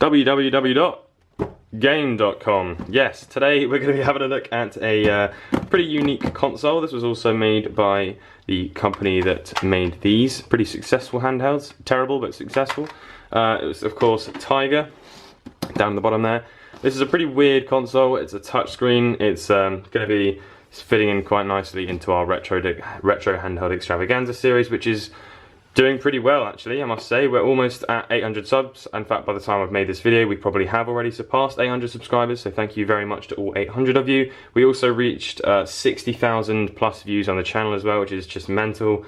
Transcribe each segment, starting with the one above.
www.game.com. Yes, today we're going to be having a look at a pretty unique console. This was also made by the company that made these pretty successful handhelds. Terrible, but successful. It was, of course, Tiger, down the bottom there. This is a pretty weird console. It's a touchscreen. It's going to be fitting in quite nicely into our retro handheld Extravaganza series, which is doing pretty well, actually, I must say. We're almost at 800 subs. In fact, by the time I've made this video, we probably have already surpassed 800 subscribers, so thank you very much to all 800 of you. We also reached 60,000 plus views on the channel as well, which is just mental.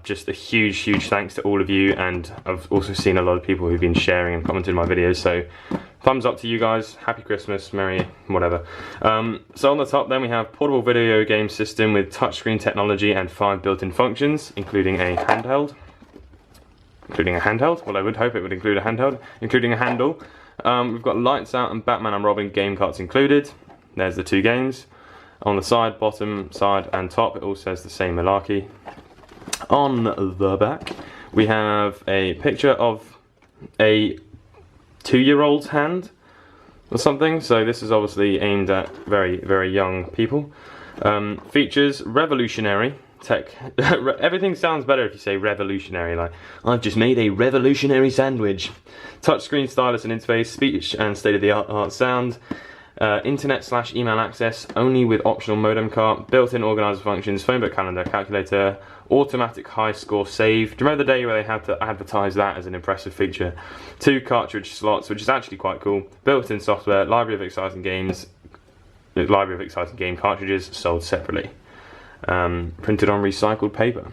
Just a huge thanks to all of you, and I've also seen a lot of people who've been sharing and commenting my videos, so thumbs up to you guys. Happy Christmas, Merry whatever. So on the top then we have portable video game system with touchscreen technology and 5 built-in functions, including a handheld. Well, I would hope it would include a handheld, including a handle. We've got Lights Out and Batman and Robin game carts included. There's the 2 games. On the side, bottom, side and top, it all says the same malarkey. On the back, we have a picture of a 2-year-old's hand or something, so this is obviously aimed at very young people. Features revolutionary tech. Everything sounds better if you say revolutionary, like I've just made a revolutionary sandwich. Touchscreen stylus and interface, speech and state-of-the-art sound, internet/email access only with optional modem cart, built-in organizer functions, phone book, calendar, calculator, automatic high score save. Do you remember the day where they had to advertise that as an impressive feature? 2 cartridge slots, which is actually quite cool. Built-in software, library of exciting game cartridges sold separately. Printed on recycled paper.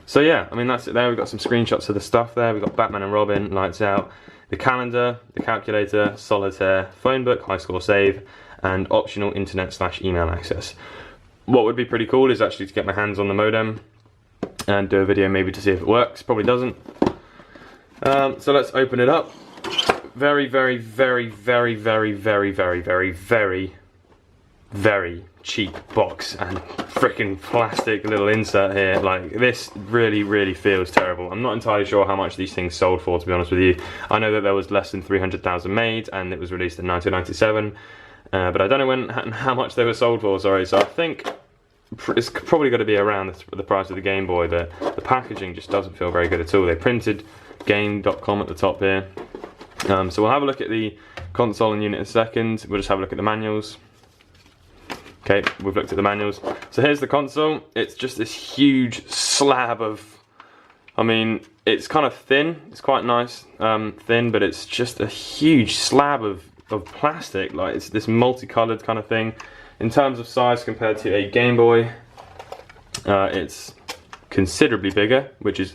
So yeah, I mean that's it there. We've got some screenshots of the stuff there. We've got Batman and Robin, Lights Out, the calendar, the calculator, Solitaire, phone book, high score save, and optional internet/email access. What would be pretty cool is actually to get my hands on the modem and do a video maybe to see if it works. Probably doesn't. So let's open it up. Very cheap box and freaking plastic little insert here. Like, this really feels terrible. I'm not entirely sure how much these things sold for, to be honest with you. I know that there was less than 300,000 made and it was released in 1997, but I don't know when and how much they were sold for, sorry. So I think it's probably going to be around the price of the Game Boy, but the packaging just doesn't feel very good at all. They printed game.com at the top here. So we'll have a look at the console and unit in a second. We'll just have a look at the manuals. Okay, we've looked at the manuals. So here's the console. It's just this huge slab of, I mean, it's kind of thin. It's quite nice, thin, but it's just a huge slab of plastic. Like, it's this multicolored kind of thing. In terms of size compared to a Game Boy, it's considerably bigger, which is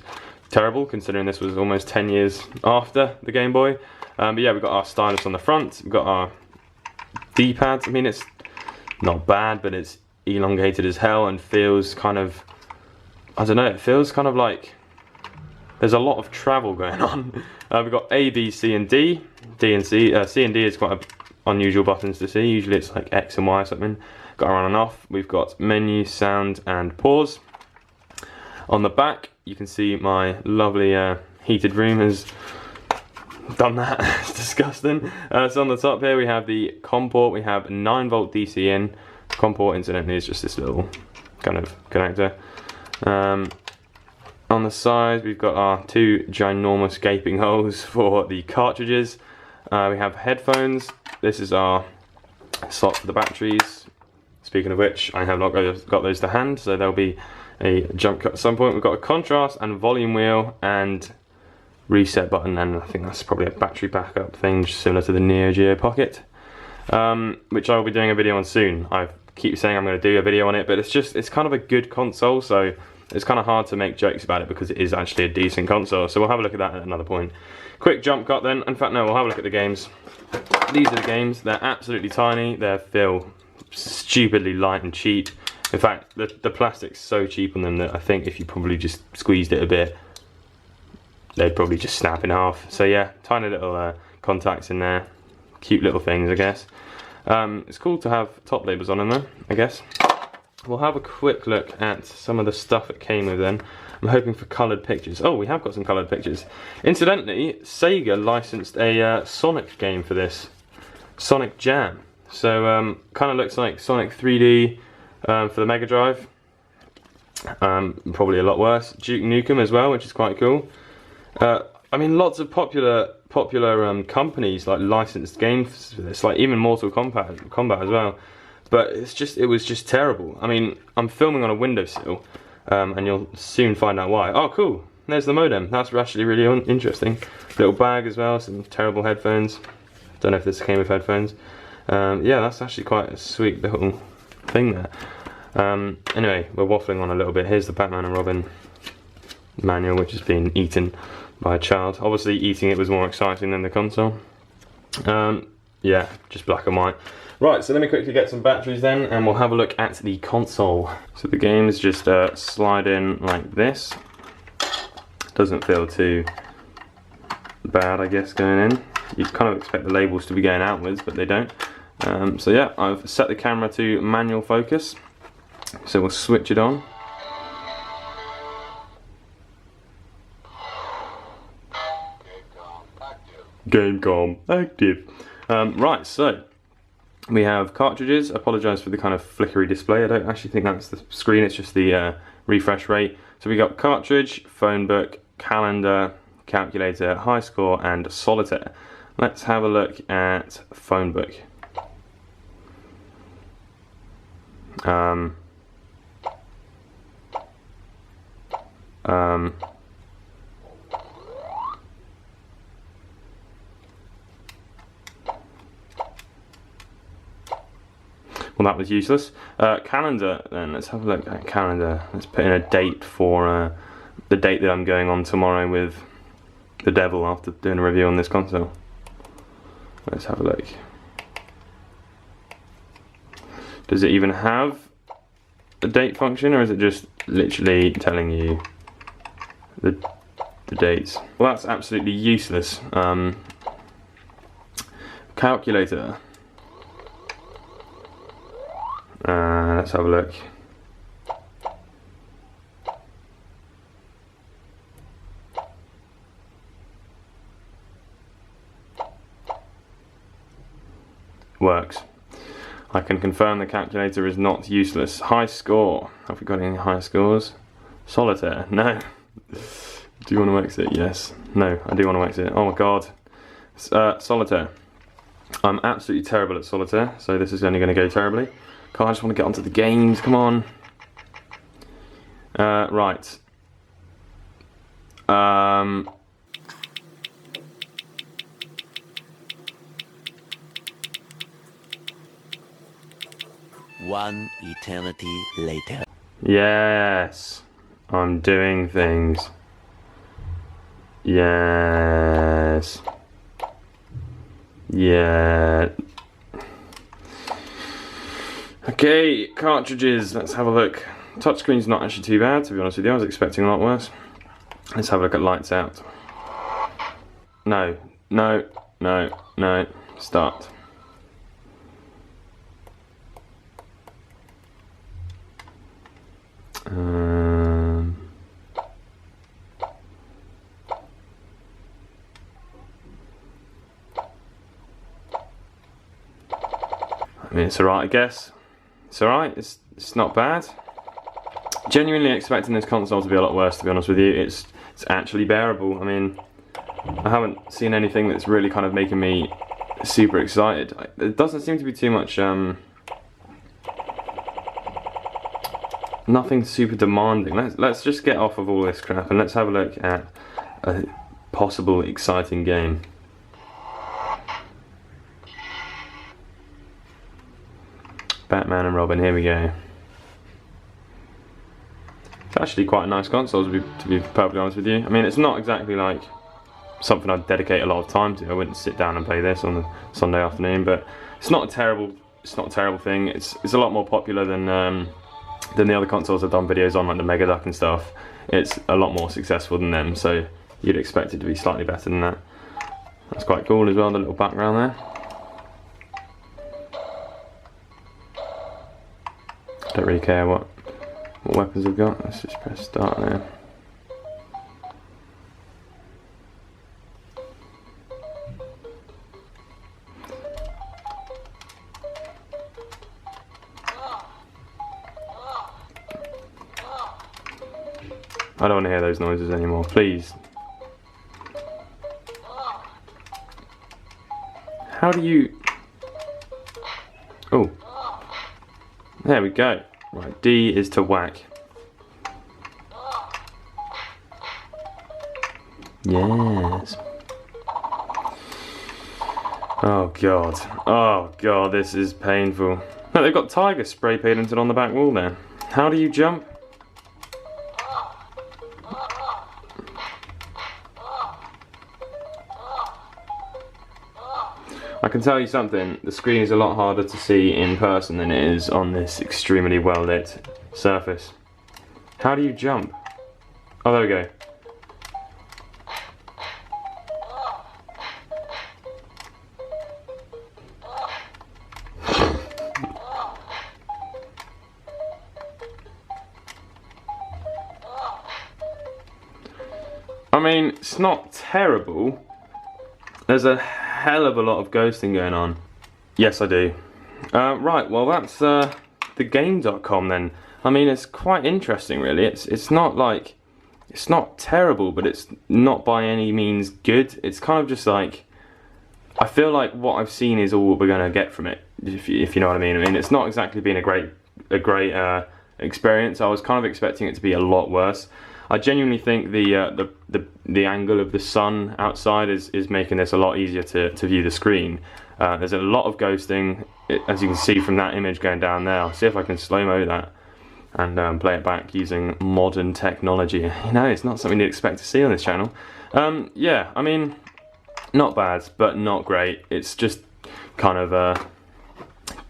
terrible considering this was almost 10 years after the Game Boy. But yeah, we've got our stylus on the front. We've got our D-pads. I mean, it's not bad, but it's elongated as hell and feels kind of, I don't know, it feels kind of like there's a lot of travel going on. We've got A, B, C and D. D and C. C and D is quite unusual buttons to see. Usually it's like X and Y or something. Got our on and off. We've got menu, sound and pause. On the back you can see my lovely heated room has done that. It's disgusting. So on the top here we have the Comm Port. We have 9-volt DC in. Comm Port incidentally is just this little kind of connector. On the side we've got our 2 ginormous gaping holes for the cartridges. We have headphones. This is our slot for the batteries. Speaking of which, I have not got those to hand, so there'll be a jump cut at some point. We've got a contrast and volume wheel and reset button, and I think that's probably a battery backup thing similar to the Neo Geo Pocket, which I will be doing a video on soon. I keep saying I'm going to do a video on it, but it's kind of a good console, so it's kind of hard to make jokes about it because it is actually a decent console. So we'll have a look at that at another point. Quick jump cut then. In fact, no, we'll have a look at the games. These are the games. They're absolutely tiny. They feel stupidly light and cheap. In fact, the plastic's so cheap on them that I think if you probably just squeezed it a bit, they'd probably just snap in half. So yeah, tiny little contacts in there. Cute little things, I guess. It's cool to have top labels on them though, I guess. We'll have a quick look at some of the stuff that came with them. I'm hoping for coloured pictures. Oh, we have got some coloured pictures. Incidentally, Sega licensed a Sonic game for this, Sonic Jam. So kind of looks like Sonic 3D for the Mega Drive. Probably a lot worse. Duke Nukem as well, which is quite cool. I mean, lots of popular companies like licensed games for this, like even Mortal Kombat as well. But it was just terrible. I mean, I'm filming on a windowsill, and you'll soon find out why. Oh, cool! There's the modem. That's actually really interesting. Little bag as well. Some terrible headphones. Don't know if this came with headphones. Yeah, that's actually quite a sweet little thing there. Anyway, we're waffling on a little bit. Here's the Batman and Robin manual, which has been eaten by a child. Obviously, eating it was more exciting than the console. Yeah, just black and white. Right, so let me quickly get some batteries then, and we'll have a look at the console. So the games just slide in like this. Doesn't feel too bad, I guess, going in. You'd kind of expect the labels to be going outwards, but they don't. So yeah, I've set the camera to manual focus. So we'll switch it on. Gamecom active. Right, so we have cartridges. Apologise for the kind of flickery display. I don't actually think that's the screen, it's just the refresh rate. So we got cartridge, phone book, calendar, calculator, high score, and solitaire. Let's have a look at phone book. Well, that was useless. Calendar then, let's have a look at calendar. Let's put in a date for the date that I'm going on tomorrow with the devil after doing a review on this console. Let's have a look. Does it even have a date function, or is it just literally telling you the dates? Well, that's absolutely useless. Calculator. Let's have a look. Works. I can confirm the calculator is not useless. High score. Have we got any high scores? Solitaire. No. Do you want to exit? Yes. No, I do want to exit. Oh my god. Solitaire. I'm absolutely terrible at solitaire, so this is only going to go terribly. God, I just want to get onto the games, come on. Right. One eternity later. Yes. I'm doing things. Yes. Yeah. Okay, cartridges, let's have a look. Touchscreen's not actually too bad, to be honest with you. I was expecting a lot worse. Let's have a look at lights out. No, no, no, no. Start. I mean, it's alright, I guess. It's alright, it's not bad. Genuinely expecting this console to be a lot worse, to be honest with you. It's actually bearable. I mean, I haven't seen anything that's really kind of making me super excited. It doesn't seem to be too much, nothing super demanding. Let's just get off of all this crap and let's have a look at a possible exciting game. Batman and Robin, here we go. It's actually quite a nice console, to be perfectly honest with you. I mean, it's not exactly like something I'd dedicate a lot of time to. I wouldn't sit down and play this on a Sunday afternoon, but it's not a terrible thing. It's a lot more popular than the other consoles I've done videos on, like the Mega Duck and stuff. It's a lot more successful than them, so you'd expect it to be slightly better than that. That's quite cool as well, the little background there. Don't really care what weapons I've got. Let's just press start there. I don't want to hear those noises anymore, please. How do you... Oh. There we go. Right, D is to whack. Yes. Oh god. Oh god, this is painful. Look, they've got tiger spray painted on the back wall there. How do you jump? I can tell you something, the screen is a lot harder to see in person than it is on this extremely well lit surface. How do you jump? Oh, there we go. I mean, it's not terrible. There's a hell of a lot of ghosting going on. Yes, I do. Right, well that's the game.com then. I mean, it's quite interesting really. It's not like, it's not terrible, but it's not by any means good. It's kind of just like, I feel like what I've seen is all we're gonna get from it, if you know what I mean. I mean, it's not exactly been a great experience. I was kind of expecting it to be a lot worse. I genuinely think the angle of the sun outside is making this a lot easier to view the screen. There's a lot of ghosting, as you can see from that image going down there. I'll see if I can slow-mo that and play it back using modern technology. You know, it's not something you'd expect to see on this channel. Yeah, I mean, not bad, but not great. It's just kind of a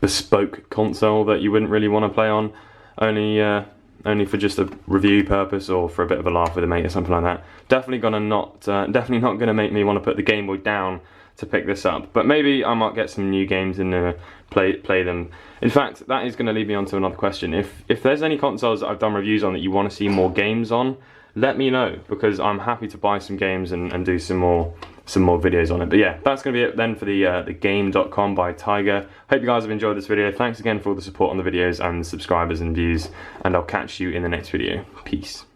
bespoke console that you wouldn't really want to play on, only for just a review purpose or for a bit of a laugh with a mate or something like that. Definitely not gonna make me want to put the Game Boy down to pick this up. But maybe I might get some new games and play them. In fact, that is going to lead me on to another question. If there's any consoles that I've done reviews on that you want to see more games on, let me know, because I'm happy to buy some games and do some more videos on it. But yeah, that's going to be it then for the game.com by Tiger. Hope you guys have enjoyed this video. Thanks again for all the support on the videos and the subscribers and views, and I'll catch you in the next video. Peace.